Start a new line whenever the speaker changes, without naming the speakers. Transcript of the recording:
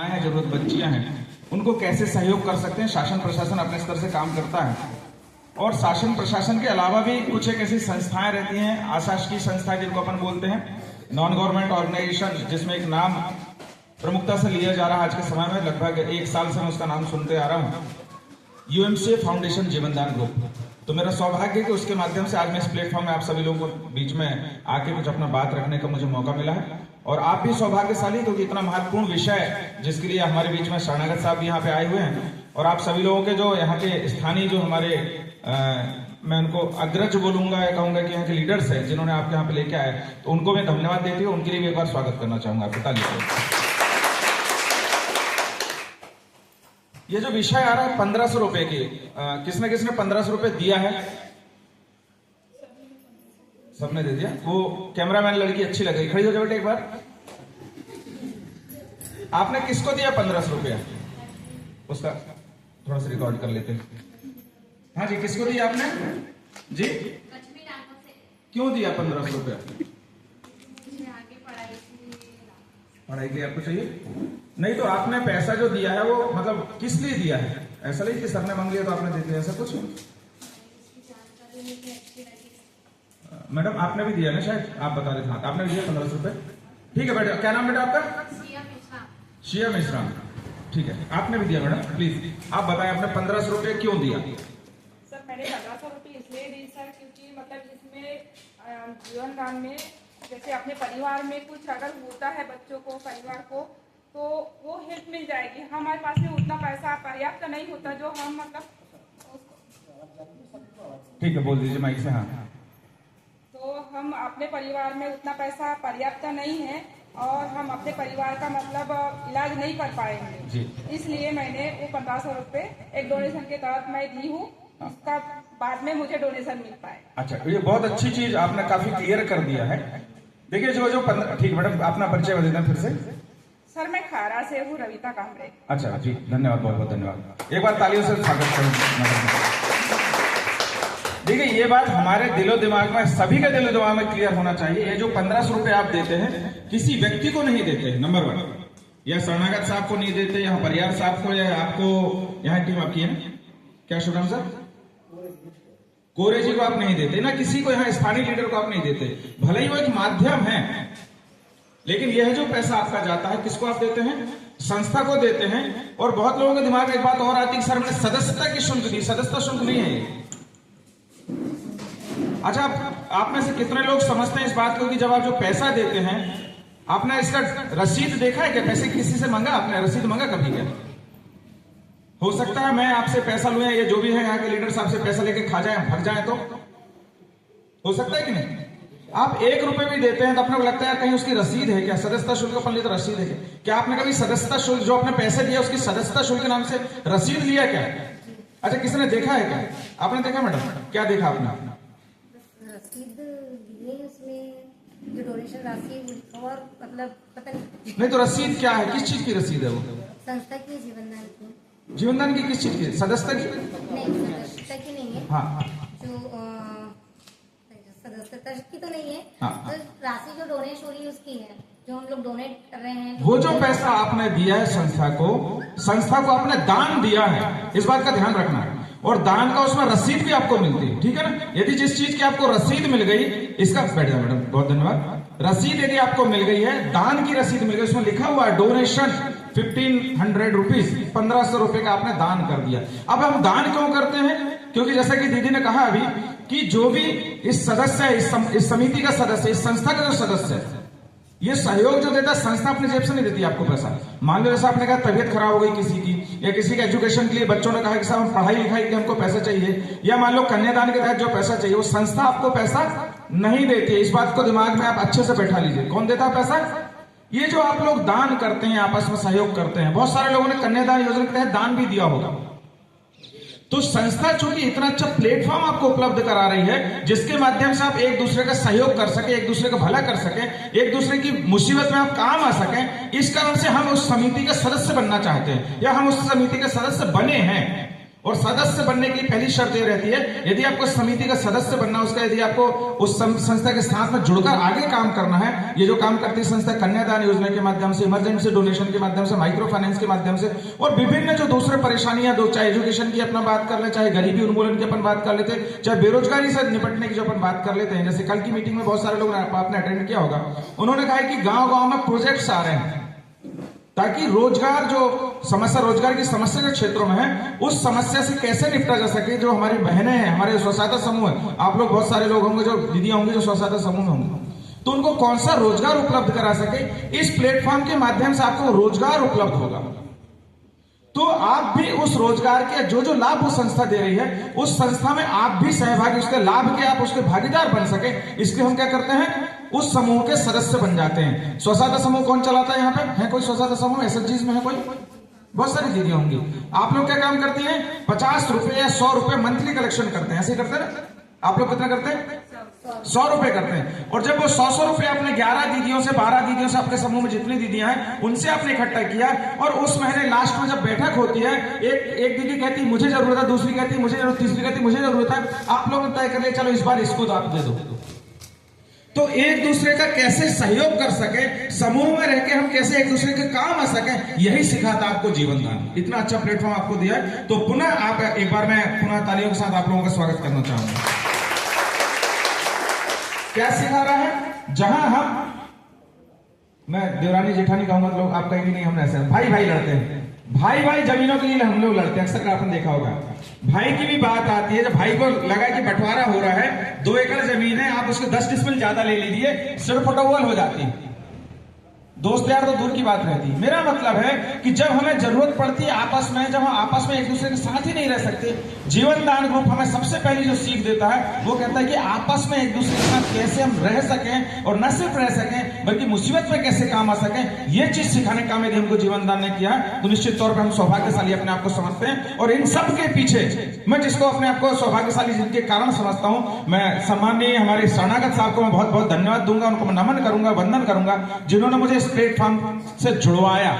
हैं, जरूरत बच्चियां हैं, उनको कैसे सहयोग कर सकते हैं। शासन प्रशासन अपने स्तर से काम करता है और शासन प्रशासन के अलावा भी कुछ एक ऐसी संस्थाएं रहती हैं, अशासकीय संस्थाएं जिनको अपन बोलते हैं, नॉन गवर्नमेंट ऑर्गेनाइजेशन, जिसमें एक नाम प्रमुखता से लिया जा रहा है आज के समय में। लगभग 1 साल से मैं उसका नाम सुनते आ रहा हूं, यूएमसीए फाउंडेशन जीवनदान ग्रुप। तो मेरा सौभाग्य है कि उसके माध्यम से आज मैं इस प्लेटफॉर्म में आप सभी लोगों के बीच में आके कुछ अपना बात रखने का मुझे मौका मिला है। और आप भी सौभाग्यशाली, क्योंकि इतना महत्वपूर्ण विषय जिसके लिए हमारे बीच में शरणागत साहब भी यहाँ पे आए हुए हैं, और आप सभी लोगों के जो यहाँ के स्थानीय जो हमारे मैं उनको अग्रज बोलूंगा या कहूंगा कि यहाँ के लीडर्स हैं जिन्होंने आपके यहाँ पे लेके आए, तो उनको मैं धन्यवाद देती हूँ। उनके लिए भी एक बार स्वागत करना चाहूंगा आपको ताली से। ये जो विषय आ रहा है 1500 रुपए की, किसने किसने 1500 रुपए दिया है? सबने दे दिया। वो कैमरामैन लड़की अच्छी लग रही, खड़ी हो जाओ बेटे एक बार। आपने किसको दिया 1500 रुपया? उसका थोड़ा सा रिकॉर्ड कर लेते हैं। हाँ जी, किसको दिया आपने जी? क्यों दिया 1500 रुपया? पढ़ाई के आपको चाहिए? नहीं तो आपने पैसा जो दिया है वो मतलब किस लिए दिया है? ऐसा नहीं कि सर ने मांग लिया तो आपने दे दिया, ऐसा कुछ? मैडम आपने भी दिया ना शायद, आप बता रहे थे। आपने भी दिया 1500 रुपए। ठीक है बेटा, क्या नाम बेटा आपका? शिया मिश्रा। ठीक है, आपने भी दिया मैडम। प्लीज आप बताएं आपने 1500 रुपए क्यों दिया?
सर मैंने 1500 रुपये इसलिए दी सर, क्योंकि मतलब इसमें जीवन दान में जैसे अपने परिवार में कुछ अगर होता है बच्चों को, परिवार को, तो वो हेल्प मिल जाएगी। हमारे पास में उतना पैसा पर्याप्त नहीं होता जो हम मतलब।
ठीक है, बोल दीजिए माइक से। हाँ,
तो हम अपने परिवार में उतना पैसा पर्याप्त नहीं है और हम अपने परिवार का मतलब इलाज नहीं कर पाएंगे, इसलिए मैंने वो 1500 रुपये एक डोनेशन के तहत मैं दी हूँ। इसका बाद में मुझे डोनेशन मिल पाए। अच्छा,
ये बहुत अच्छी चीज आपने काफी क्लियर कर दिया है। देखिए जो 15। ठीक मैडम, अपना परिचय बता दें फिर से।
सर मैं खारा से हूँ, रविता कामरे।
अच्छा जी, धन्यवाद, बहुत बहुत धन्यवाद। एक बार तालियों से स्वागत करें। देखिए ये बात हमारे दिलो दिमाग में, सभी के दिलो दिमाग में क्लियर होना चाहिए। ये जो 1500 रुपए आप देते हैं किसी व्यक्ति को नहीं देते, नंबर 1, या शरणागत साहब को नहीं देते, यहाँ परिवार साहब को, या आपको यहाँ टीम आपकी है क्या शुभ नाम सर? कोरे जी को आप नहीं देते ना, किसी को यहाँ स्थानीय लीडर को आप नहीं देते। भले ही वो एक माध्यम है, लेकिन यह जो पैसा आपका जाता है किसको आप देते हैं? संस्था को देते हैं। और बहुत लोगों के दिमाग में एक बात और आती है, सर मैंने सदस्यता की शुल्क दी। सदस्यता शुल्क नहीं है ये। अच्छा, आप में से कितने लोग समझते हैं इस बात को कि जब आप जो पैसा देते हैं, आपने इसका रसीद देखा है क्या? पैसे किसी से मांगा आपने? रसीद मांगा कभी क्या? हो सकता है मैं आपसे पैसा लूं, ये जो भी है यहाँ के लीडर साहब से पैसा लेके खा जाए, भाग जाए, तो हो सकता है कि नहीं? आप 1 रुपए भी देते हैं तो अपने को लगता है कहीं उसकी रसीद है क्या? सदस्यता शुल्क अपन लिए तो रसीद है क्या आपने कभी सदस्यता शुल्क जो आपने पैसे दिया उसकी सदस्यता शुल्क के नाम से रसीद लिया क्या? अच्छा, किसी ने देखा है क्या? आपने देखा मैडम? क्या देखा आपने?
रसीद उसमें जो डोनेशन राशि और मतलब पता
नहीं तो रसीद क्या है? किस चीज की रसीद है वो?
संस्था की जीवनदान की।
जीवनदान की किस चीज की? सदस्यता की?
नहीं, सदस्यता की नहीं है।
हाँ,
जो सदस्यता की तो नहीं है।
हाँ,
तो राशि जो डोनेट हो रही है उसकी है, जो हम लोग डोनेट कर रहे हैं।
वो जो पैसा आपने दिया है संस्था को आपने दान दिया है, इस बात का ध्यान रखना है। और दान का उसमें रसीद भी आपको मिलती है, ठीक है ना? यदि जिस चीज की आपको रसीद मिल गई, इसका बैठ जाओ मैडम, बहुत धन्यवाद। रसीद यदि आपको मिल गई है, दान की रसीद मिल गई, उसमें लिखा हुआ है डोनेशन 1500 रुपीज, 1500 रुपए का आपने दान कर दिया। अब हम दान क्यों करते हैं? क्योंकि जैसा कि दीदी ने कहा अभी कि जो भी इस सदस्य है, इस समिति का सदस्य, इस संस्था का जो सदस्य है, ये सहयोग जो देता है, संस्था अपनी जेब से नहीं देती आपको पैसा। मान लो जैसा आपने कहा तबियत खराब हो गई किसी की, या किसी के एजुकेशन के लिए बच्चों ने कहा कि साहब पढ़ाई लिखाई के लिए हमको पैसा चाहिए, या मान लो कन्यादान के तहत जो पैसा चाहिए, वो संस्था आपको पैसा नहीं देती है। इस बात को दिमाग में आप अच्छे से बैठा लीजिए। कौन देता है पैसा? ये जो आप लोग दान करते हैं, आपस में सहयोग करते हैं। बहुत सारे लोगों ने कन्यादान योजना के तहत दान भी दिया होगा। तो संस्था चूंकि इतना अच्छा प्लेटफॉर्म आपको उपलब्ध करा रही है, जिसके माध्यम से आप एक दूसरे का सहयोग कर सके, एक दूसरे का भला कर सके, एक दूसरे की मुसीबत में आप काम आ सके, इस कारण से हम उस समिति के सदस्य बनना चाहते हैं, या हम उस समिति के सदस्य बने हैं। और सदस्य बनने की पहली शर्त यह रहती है, यदि आपको समिति का सदस्य बनना, उसका यदि आपको उस संस्था के साथ में जुड़कर आगे काम करना है, ये जो काम करती है संस्था कन्यादान योजना के माध्यम से, इमरजेंसी डोनेशन के माध्यम से, माइक्रो फाइनेंस के माध्यम से, और विभिन्न जो दूसरे परेशानियां, चाहे एजुकेशन की अपना बात कर ले, चाहे गरीबी उन्मूलन की अपन बात कर लेते, चाहे बेरोजगारी से निपटने की जो अपन बात कर लेते हैं। जैसे कल की मीटिंग में बहुत सारे लोग आपने अटेंड किया होगा, उन्होंने कहा कि गांव-गांव में प्रोजेक्ट्स आ रहे हैं ताकि रोजगार, जो समस्या रोजगार की समस्या के क्षेत्रों में है, उस समस्या से कैसे निपटा जा सके। जो हमारी बहनें हैं, हमारे स्वसहायता समूह है, आप लोग बहुत सारे लोग होंगे, जो दीदियां होंगी जो स्वसहायता समूह में होंगे, तो उनको कौन सा रोजगार उपलब्ध करा सके, इस प्लेटफॉर्म के माध्यम से आपको रोजगार उपलब्ध होगा। तो आप भी उस रोजगार के जो लाभ वो संस्था दे रही है, उस संस्था में आप भी सहभागी, उसके लाभ के आप उसके भागीदार बन सके, इसलिए हम क्या करते हैं, उस समूह के सदस्य बन जाते हैं। स्वसहायता समूह कौन चलाता है यहाँ पे? है कोई स्वसहायता समूह एसएचजीज में? है कोई? बहुत सारी दीदी होंगी। आप लोग क्या काम करती हैं? 50 रुपए या 100 रुपए मंथली कलेक्शन करते हैं, ऐसे करते हैं ना? आप लोग कितना करते हैं? 100 रुपए करते हैं। और जब वो 100 रुपए आपने 11 दीदियों से, 12 दीदियों से, आपके समूह में जितनी दीदियां हैं उनसे आपने इकट्ठा किया, और उस महीने लास्ट में जब बैठक होती है, एक दीदी कहती मुझे जरूरत है, दूसरी कहती मुझे जरूरत, तीसरी कहती मुझे जरूरत है, आप लोग तय कर ले चलो इस बार इसको तो आप दे दो। तो एक दूसरे का कैसे सहयोग कर सके, समूह में रह के हम कैसे एक दूसरे के काम आ सके, यही सिखाता आपको जीवन दान। इतना अच्छा प्लेटफॉर्म आपको दिया है, तो पुनः आप एक बार मैं पुनः तालियों के साथ आप लोगों का स्वागत करना चाहूंगा। क्या सिखा रहा है? जहां हम, मैं देवरानी जेठानी कहूंगा तो लोग आप कहेंगे नहीं हम ऐसे भाई भाई लड़ते हैं, भाई भाई जमीनों के लिए हम लोग लड़ते हैं, अक्सर आपने देखा होगा। भाई की भी बात आती है, जब भाई को लगा कि बंटवारा हो रहा है, 2 एकड़ जमीन है, आप उसको 10 डिसमिल ज्यादा ले लीजिए, सिर्फ फोटोवल हो जाती है। दोस्त यार तो दूर की बात रहती। मेरा मतलब है कि जब हमें जरूरत पड़ती है आपस में, जब हम आपस में एक दूसरे के साथ ही नहीं रह सकते, जीवन दान ग्रुप हमें सबसे पहली जो सीख देता है वो कहता है कि आपस में एक दूसरे के साथ कैसे हम रह सकें, और न सिर्फ रह सकें बल्कि मुसीबत में कैसे काम आ सकें, ये चीज सिखाने का काम यदि हमको जीवन दान ने किया, तो निश्चित तौर पर हम सौभाग्यशाली अपने आप को समझते हैं। और इन सब के पीछे मैं जिसको अपने आप को सौभाग्यशाली जिनके कारण समझता हूं, मैं सम्माननीय हमारे शरणागत साहब को मैं बहुत बहुत धन्यवाद दूंगा, उनको मैं नमन करूंगा, वंदन करूंगा, जिन्होंने मुझे प्लेटफॉर्म से जुड़वाया।